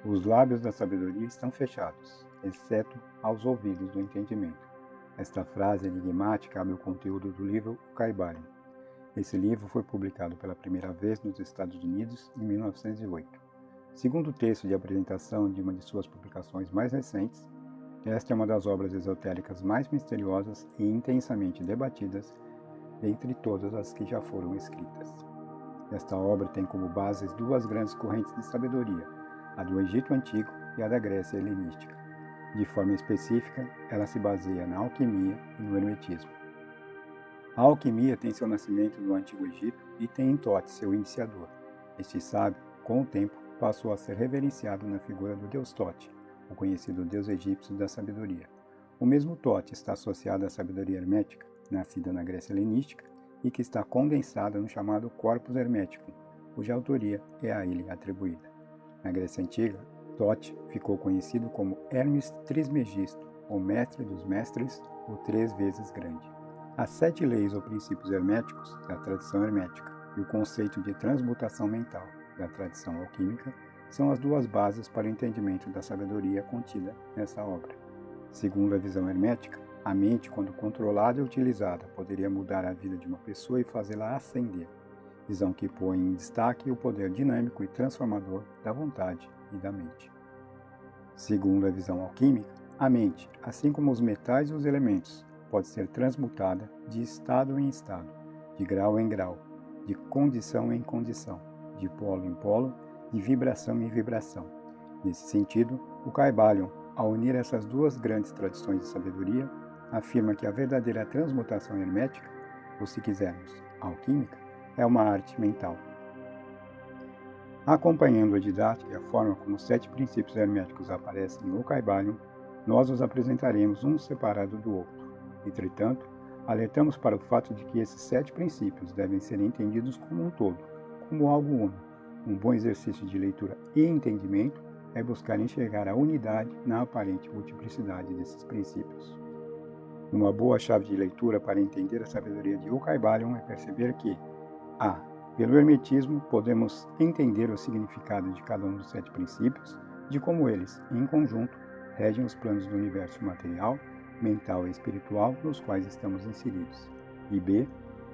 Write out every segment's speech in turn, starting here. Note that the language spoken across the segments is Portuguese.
Os lábios da sabedoria estão fechados, exceto aos ouvidos do entendimento. Esta frase enigmática abre o conteúdo do livro O Kybalion. Esse livro foi publicado pela primeira vez nos Estados Unidos em 1908. Segundo o texto de apresentação de uma de suas publicações mais recentes, esta é uma das obras esotéricas mais misteriosas e intensamente debatidas dentre todas as que já foram escritas. Esta obra tem como bases duas grandes correntes de sabedoria, a do Egito Antigo e a da Grécia Helenística. De forma específica, ela se baseia na alquimia e no hermetismo. A alquimia tem seu nascimento no Antigo Egito e tem em Tote seu iniciador. Este sábio, com o tempo, passou a ser reverenciado na figura do deus Tote, o conhecido deus egípcio da sabedoria. O mesmo Tote está associado à sabedoria hermética, nascida na Grécia Helenística, e que está condensada no chamado Corpus Hermeticum, cuja autoria é a ele atribuída. Na Grécia Antiga, Tote ficou conhecido como Hermes Trismegisto, o mestre dos mestres, ou 3 vezes grande. As 7 leis ou princípios herméticos, da tradição hermética, e o conceito de transmutação mental, da tradição alquímica, são as duas bases para o entendimento da sabedoria contida nessa obra. Segundo a visão hermética, a mente, quando controlada e utilizada, poderia mudar a vida de uma pessoa e fazê-la ascender, visão que põe em destaque o poder dinâmico e transformador da vontade e da mente. Segundo a visão alquímica, a mente, assim como os metais e os elementos, pode ser transmutada de estado em estado, de grau em grau, de condição em condição, de polo em polo, de vibração em vibração. Nesse sentido, o Kybalion, ao unir essas duas grandes tradições de sabedoria, afirma que a verdadeira transmutação hermética, ou se quisermos, alquímica, é uma arte mental. Acompanhando a didática e a forma como os 7 princípios herméticos aparecem no Kybalion, nós os apresentaremos um separado do outro. Entretanto, alertamos para o fato de que esses 7 princípios devem ser entendidos como um todo, como algo uno. Um bom exercício de leitura e entendimento é buscar enxergar a unidade na aparente multiplicidade desses princípios. Uma boa chave de leitura para entender a sabedoria de O Kybalion é perceber que a. Pelo hermetismo, podemos entender o significado de cada um dos 7 princípios, de como eles, em conjunto, regem os planos do universo material, mental e espiritual nos quais estamos inseridos. E b.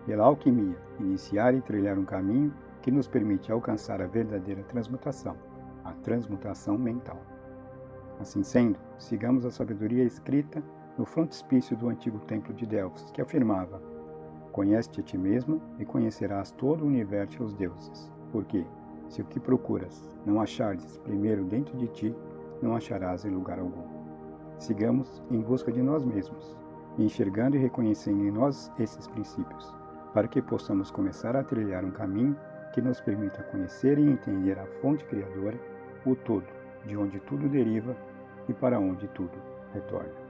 Pela alquimia, iniciar e trilhar um caminho que nos permite alcançar a verdadeira transmutação, a transmutação mental. Assim sendo, sigamos a sabedoria escrita no frontispício do antigo templo de Delfos, que afirmava: conhece-te a ti mesmo e conhecerás todo o universo e os deuses, porque, se o que procuras não achares primeiro dentro de ti, não acharás em lugar algum. Sigamos em busca de nós mesmos, enxergando e reconhecendo em nós esses princípios, para que possamos começar a trilhar um caminho que nos permita conhecer e entender a fonte criadora, o todo, de onde tudo deriva e para onde tudo retorna.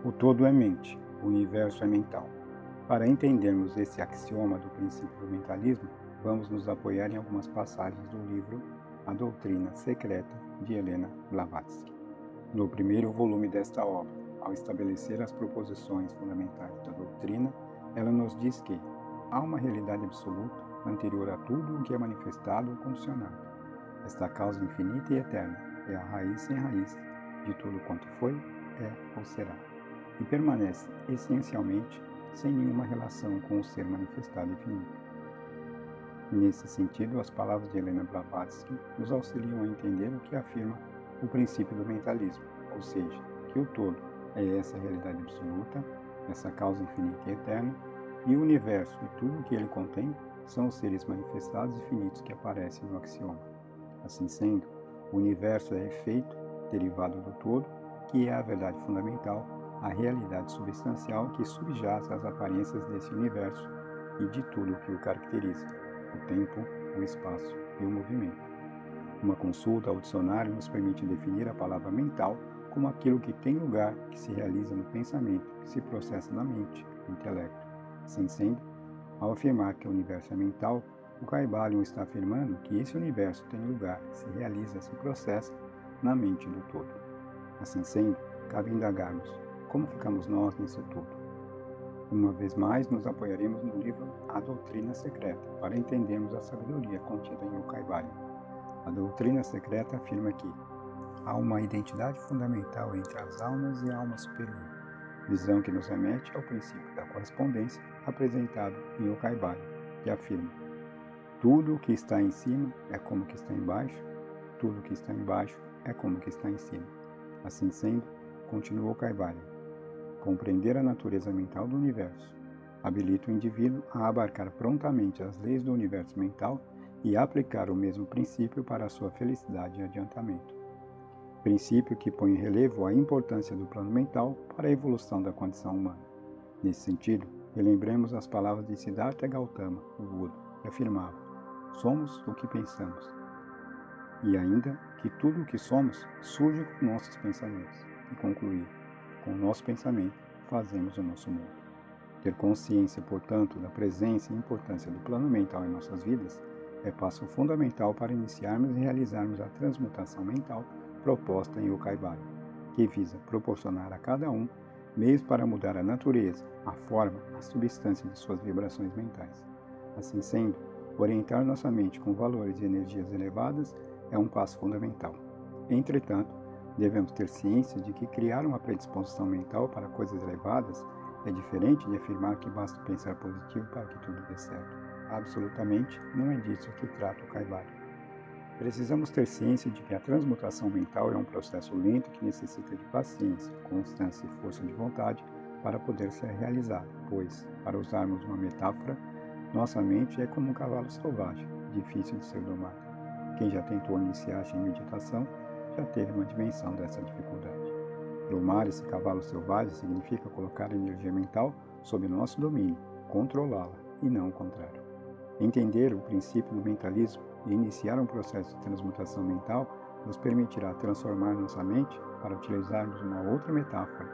O todo é mente, o universo é mental. Para entendermos esse axioma do princípio do mentalismo, vamos nos apoiar em algumas passagens do livro A Doutrina Secreta, de Helena Blavatsky. No primeiro volume desta obra, ao estabelecer as proposições fundamentais da doutrina, ela nos diz que há uma realidade absoluta anterior a tudo o que é manifestado ou condicionado. Esta causa infinita e eterna é a raiz sem raiz de tudo quanto foi, é ou será, e permanece essencialmente sem nenhuma relação com o ser manifestado infinito. Nesse sentido, as palavras de Helena Blavatsky nos auxiliam a entender o que afirma o princípio do mentalismo, ou seja, que o todo é essa realidade absoluta, essa causa infinita e eterna, e o universo e tudo o que ele contém são os seres manifestados e finitos que aparecem no axioma. Assim sendo, o universo é efeito derivado do todo, que é a verdade fundamental, a realidade substancial que subjaz às aparências desse universo e de tudo o que o caracteriza. o tempo, o espaço e o movimento. Uma consulta ao dicionário nos permite definir a palavra mental como aquilo que tem lugar, que se realiza no pensamento, que se processa na mente, no intelecto. Assim sendo, ao afirmar que o universo é mental, o Kybalion está afirmando que esse universo tem lugar, se realiza, se processa na mente do todo. Assim sendo, cabe indagarmos como ficamos nós nisso tudo. Uma vez mais, nos apoiaremos no livro A Doutrina Secreta, para entendermos a sabedoria contida em O Kybalion. A doutrina secreta afirma que há uma identidade fundamental entre as almas e a alma superior, visão que nos remete ao princípio da correspondência apresentado em O Kybalion, que afirma: tudo o que está em cima é como que está embaixo, tudo o que está embaixo é como que está em cima. Assim sendo, continuou Kybalion, compreender a natureza mental do universo habilita o indivíduo a abarcar prontamente as leis do universo mental e aplicar o mesmo princípio para a sua felicidade e adiantamento. Princípio que põe em relevo a importância do plano mental para a evolução da condição humana. Nesse sentido, relembremos as palavras de Siddhartha Gautama, o Buda, que afirmava: somos o que pensamos. E ainda que tudo o que somos surge com nossos pensamentos. E concluir: com o nosso pensamento, fazemos o nosso mundo. Ter consciência, portanto, da presença e importância do plano mental em nossas vidas é passo fundamental para iniciarmos e realizarmos a transmutação mental proposta em O Kybalion, que visa proporcionar a cada um meios para mudar a natureza, a forma, a substância de suas vibrações mentais. Assim sendo, orientar nossa mente com valores e energias elevadas é um passo fundamental. Entretanto, devemos ter ciência de que criar uma predisposição mental para coisas elevadas é diferente de afirmar que basta pensar positivo para que tudo dê certo. Absolutamente não é disso que trata o Kybalion. Precisamos ter ciência de que a transmutação mental é um processo lento que necessita de paciência, constância e força de vontade para poder ser realizado, pois, para usarmos uma metáfora, nossa mente é como um cavalo selvagem, difícil de ser domado. Quem já tentou iniciar-se em meditação já teve uma dimensão dessa dificuldade. Domar esse cavalo selvagem significa colocar a energia mental sob nosso domínio, controlá-la e não o contrário. Entender o princípio do mentalismo e iniciar um processo de transmutação mental nos permitirá transformar nossa mente para utilizarmos uma outra metáfora,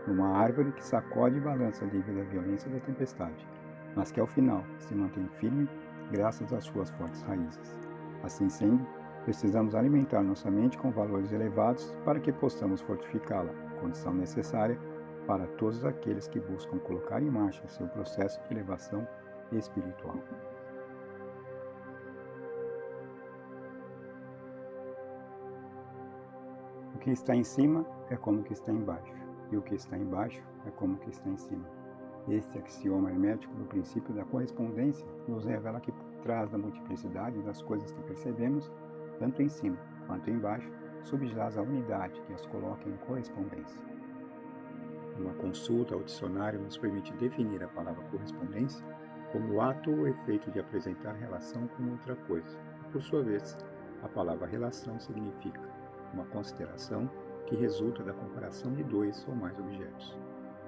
numa árvore que sacode e balança devido à violência da tempestade, mas que ao final se mantém firme graças às suas fortes raízes. Assim sendo, precisamos alimentar nossa mente com valores elevados para que possamos fortificá-la, condição necessária para todos aqueles que buscam colocar em marcha seu processo de elevação espiritual. O que está em cima é como o que está embaixo, e o que está embaixo é como o que está em cima. Este axioma hermético do princípio da correspondência nos revela que por trás da multiplicidade das coisas que percebemos, tanto em cima quanto embaixo, subjaz a unidade que as coloca em correspondência. Uma consulta ao dicionário nos permite definir a palavra correspondência como o ato ou efeito de apresentar relação com outra coisa. Por sua vez, a palavra relação significa uma consideração que resulta da comparação de dois ou mais objetos.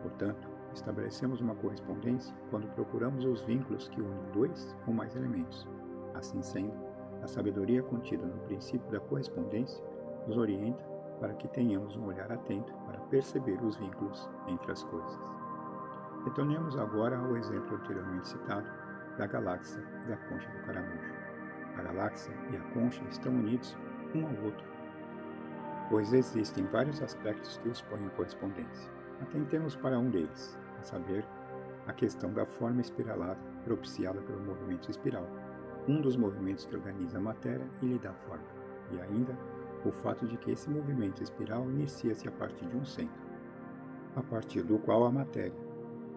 Portanto, estabelecemos uma correspondência quando procuramos os vínculos que unem dois ou mais elementos. Assim sendo, a sabedoria contida no princípio da correspondência nos orienta para que tenhamos um olhar atento para perceber os vínculos entre as coisas. Retornemos agora ao exemplo anteriormente citado da galáxia e da concha do caramujo. A galáxia e a concha estão unidos um ao outro, pois existem vários aspectos que os põem em correspondência. Atentemos para um deles, a saber, a questão da forma espiralada propiciada pelo movimento espiral, um dos movimentos que organiza a matéria e lhe dá forma, e ainda o fato de que esse movimento espiral inicia-se a partir de um centro, a partir do qual a matéria,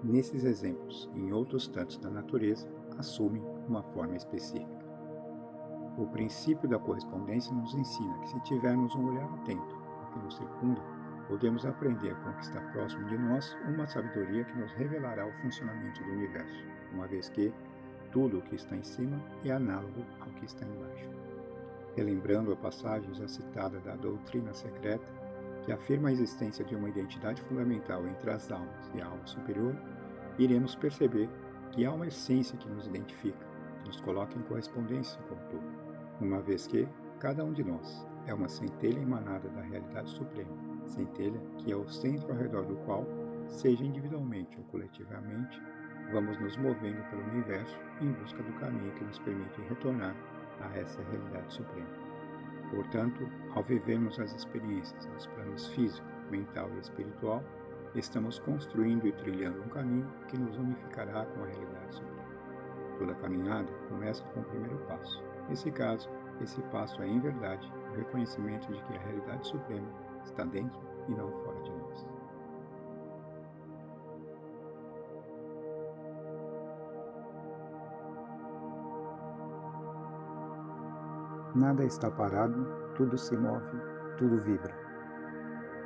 nesses exemplos e em outros tantos da natureza, assume uma forma específica. O princípio da correspondência nos ensina que se tivermos um olhar atento ao que nos circunda, podemos aprender com o que está próximo de nós uma sabedoria que nos revelará o funcionamento do universo, uma vez que tudo o que está em cima é análogo ao que está embaixo. Relembrando a passagem já citada da doutrina secreta, que afirma a existência de uma identidade fundamental entre as almas e a alma superior, iremos perceber que há uma essência que nos identifica, que nos coloca em correspondência com tudo, uma vez que cada um de nós é uma centelha emanada da realidade suprema, centelha que é o centro ao redor do qual, seja individualmente ou coletivamente, vamos nos movendo pelo universo em busca do caminho que nos permite retornar a essa realidade suprema. Portanto, ao vivermos as experiências nos planos físico, mental e espiritual, estamos construindo e trilhando um caminho que nos unificará com a realidade suprema. Toda caminhada começa com o primeiro passo. Nesse caso, esse passo é, em verdade, o reconhecimento de que a realidade suprema está dentro e não fora de nós. Nada está parado, tudo se move, tudo vibra.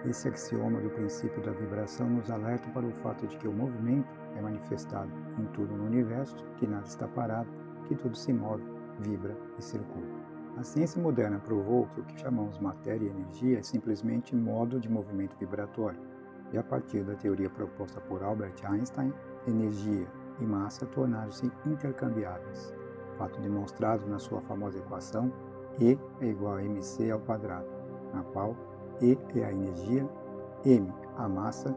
Esse axioma do princípio da vibração nos alerta para o fato de que o movimento é manifestado em tudo no universo, que nada está parado, que tudo se move, vibra e circula. A ciência moderna provou que o que chamamos matéria e energia é simplesmente modo de movimento vibratório, e a partir da teoria proposta por Albert Einstein, energia e massa tornaram-se intercambiáveis, fato demonstrado na sua famosa equação E é igual a mc ao quadrado, na qual E é a energia, m a massa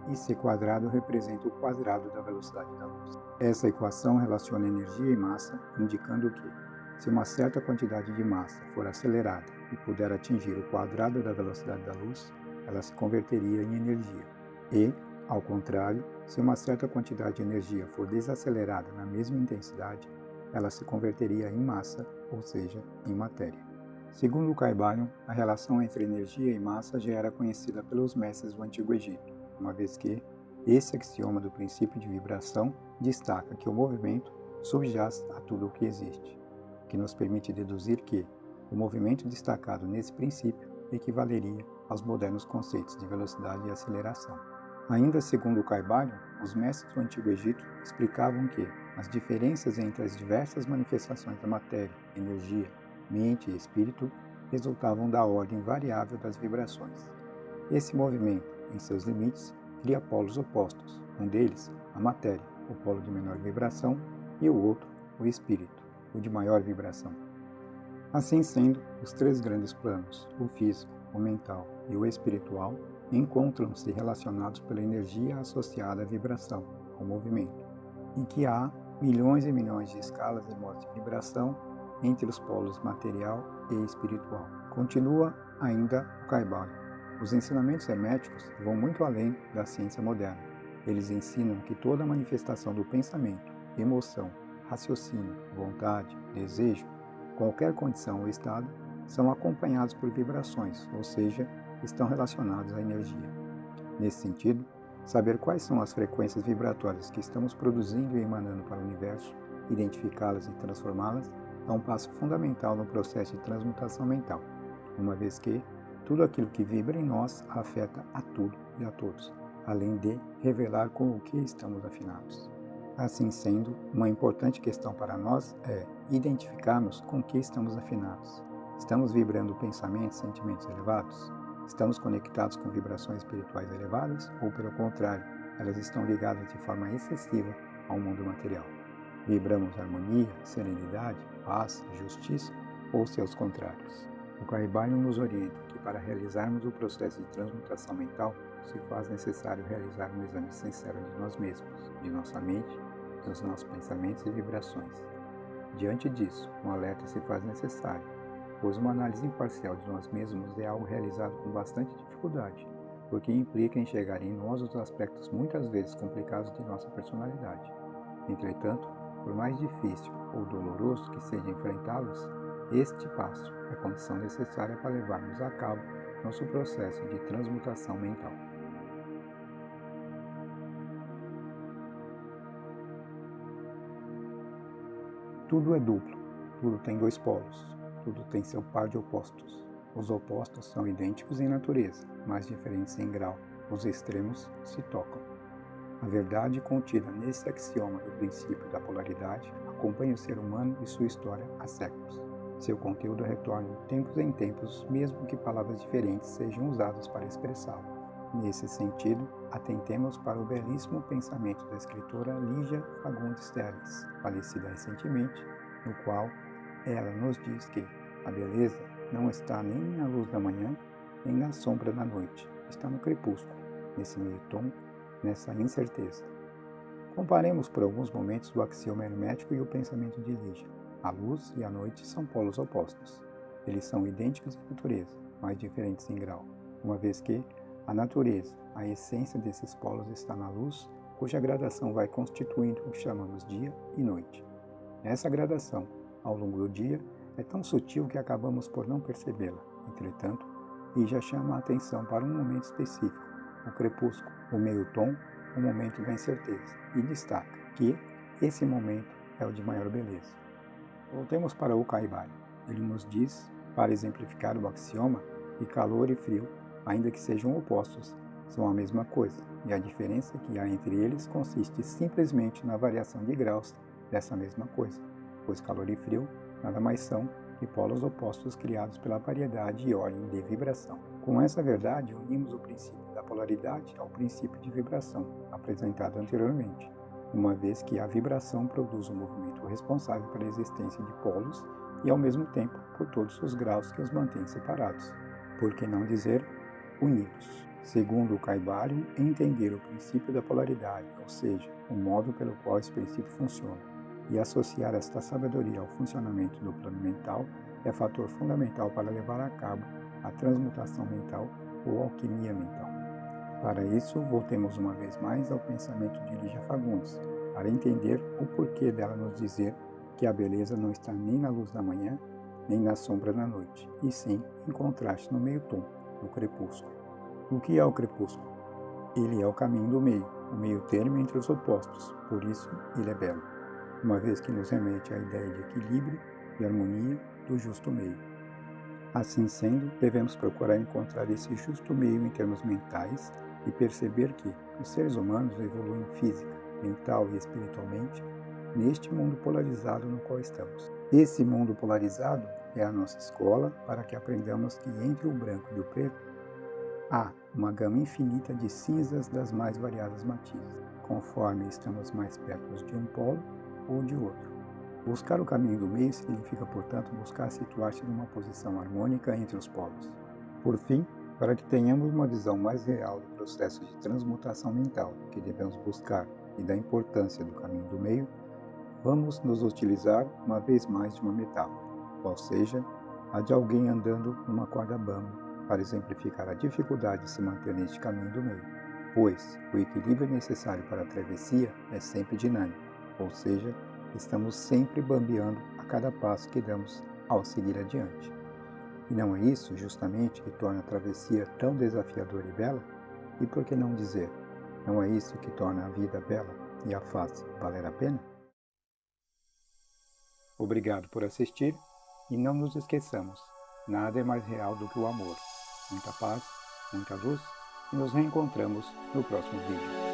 e c quadrado representa o quadrado da velocidade da luz. Essa equação relaciona energia e massa, indicando que, se uma certa quantidade de massa for acelerada e puder atingir o quadrado da velocidade da luz, ela se converteria em energia. E, ao contrário, se uma certa quantidade de energia for desacelerada na mesma intensidade, ela se converteria em massa, ou seja, em matéria. Segundo o Caibalion, a relação entre energia e massa já era conhecida pelos mestres do Antigo Egito, uma vez que esse axioma do princípio de vibração destaca que o movimento subjaz a tudo o que existe, o que nos permite deduzir que o movimento destacado nesse princípio equivaleria aos modernos conceitos de velocidade e aceleração. Ainda segundo o Caibalion, os mestres do Antigo Egito explicavam que as diferenças entre as diversas manifestações da matéria, energia, mente e espírito resultavam da ordem variável das vibrações. Esse movimento, em seus limites, cria polos opostos, um deles, a matéria, o polo de menor vibração, e o outro, o espírito, o de maior vibração. Assim sendo, os três grandes planos, o físico, o mental e o espiritual, encontram-se relacionados pela energia associada à vibração, ao movimento, em que há milhões e milhões de escalas e modos de vibração entre os polos material e espiritual. Continua ainda o Caibalion. Os ensinamentos herméticos vão muito além da ciência moderna. Eles ensinam que toda manifestação do pensamento, emoção, raciocínio, vontade, desejo, qualquer condição ou estado, são acompanhados por vibrações, ou seja, estão relacionados à energia. Nesse sentido, saber quais são as frequências vibratórias que estamos produzindo e emanando para o universo, identificá-las e transformá-las, é um passo fundamental no processo de transmutação mental, uma vez que tudo aquilo que vibra em nós afeta a tudo e a todos, além de revelar com o que estamos afinados. Assim sendo, uma importante questão para nós é identificarmos com o que estamos afinados. Estamos vibrando pensamentos e sentimentos elevados? Estamos conectados com vibrações espirituais elevadas ou, pelo contrário, elas estão ligadas de forma excessiva ao mundo material? Vibramos harmonia, serenidade, paz, justiça ou seus contrários? O Caibalion nos orienta que para realizarmos o processo de transmutação mental, se faz necessário realizar um exame sincero de nós mesmos, de nossa mente, dos nossos pensamentos e vibrações. Diante disso, um alerta se faz necessário, pois uma análise imparcial de nós mesmos é algo realizado com bastante dificuldade, porque implica enxergar em nós os aspectos muitas vezes complicados de nossa personalidade. Entretanto, por mais difícil ou doloroso que seja enfrentá-los, este passo é condição necessária para levarmos a cabo nosso processo de transmutação mental. Tudo é duplo, tudo tem dois polos, tudo tem seu par de opostos. Os opostos são idênticos em natureza, mas diferentes em grau. Os extremos se tocam. A verdade contida nesse axioma do princípio da polaridade acompanha o ser humano e sua história há séculos. Seu conteúdo retorna de tempos em tempos, mesmo que palavras diferentes sejam usadas para expressá-lo. Nesse sentido, atentemos para o belíssimo pensamento da escritora Lígia Fagundes Telles, falecida recentemente, no qual ela nos diz que a beleza não está nem na luz da manhã, nem na sombra da noite, está no crepúsculo, nesse meio tom, nessa incerteza. Comparemos por alguns momentos o axioma hermético e o pensamento de Lígia. A luz e a noite são polos opostos. Eles são idênticos em natureza, mas diferentes em grau, uma vez que a natureza, a essência desses polos está na luz, cuja gradação vai constituindo o que chamamos dia e noite. Essa gradação, ao longo do dia, é tão sutil que acabamos por não percebê-la. Entretanto, Lígia chama a atenção para um momento específico, o crepúsculo, o meio tom, o momento da incerteza, e destaca que esse momento é o de maior beleza. Voltemos para o Caibalion. Ele nos diz, para exemplificar o axioma, que calor e frio, ainda que sejam opostos, são a mesma coisa, e a diferença que há entre eles consiste simplesmente na variação de graus dessa mesma coisa, pois calor e frio nada mais são que polos opostos criados pela variedade e ordem de vibração. Com essa verdade, unimos o princípio da polaridade ao princípio de vibração, apresentado anteriormente, uma vez que a vibração produz um movimento responsável pela existência de polos e, ao mesmo tempo, por todos os graus que os mantêm separados, por que não dizer unidos. Segundo o Caibalion, entender o princípio da polaridade, ou seja, o modo pelo qual esse princípio funciona, e associar esta sabedoria ao funcionamento do plano mental é fator fundamental para levar a cabo a transmutação mental ou alquimia mental. Para isso, voltemos uma vez mais ao pensamento de Lígia Fagundes, para entender o porquê dela nos dizer que a beleza não está nem na luz da manhã, nem na sombra da noite, e sim em contraste no meio tom, no crepúsculo. O que é o crepúsculo? Ele é o caminho do meio, o meio termo entre os opostos, por isso ele é belo, uma vez que nos remete à ideia de equilíbrio, de harmonia, do justo meio. Assim sendo, devemos procurar encontrar esse justo meio em termos mentais e perceber que os seres humanos evoluem física, mental e espiritualmente neste mundo polarizado no qual estamos. Esse mundo polarizado é a nossa escola para que aprendamos que entre o branco e o preto há uma gama infinita de cinzas das mais variadas matizes, conforme estamos mais perto de um polo ou de outro. Buscar o caminho do meio significa, portanto, buscar situar-se numa posição harmônica entre os polos. Por fim, para que tenhamos uma visão mais real do processo de transmutação mental que devemos buscar e da importância do caminho do meio, vamos nos utilizar uma vez mais de uma metáfora, qual seja, a de alguém andando numa corda bamba, para exemplificar a dificuldade de se manter neste caminho do meio, pois o equilíbrio necessário para a travessia é sempre dinâmico, ou seja, estamos sempre bambeando a cada passo que damos ao seguir adiante. E não é isso, justamente, que torna a travessia tão desafiadora e bela? E por que não dizer, não é isso que torna a vida bela e a faz valer a pena? Obrigado por assistir e não nos esqueçamos, nada é mais real do que o amor. Muita paz, muita luz e nos reencontramos no próximo vídeo.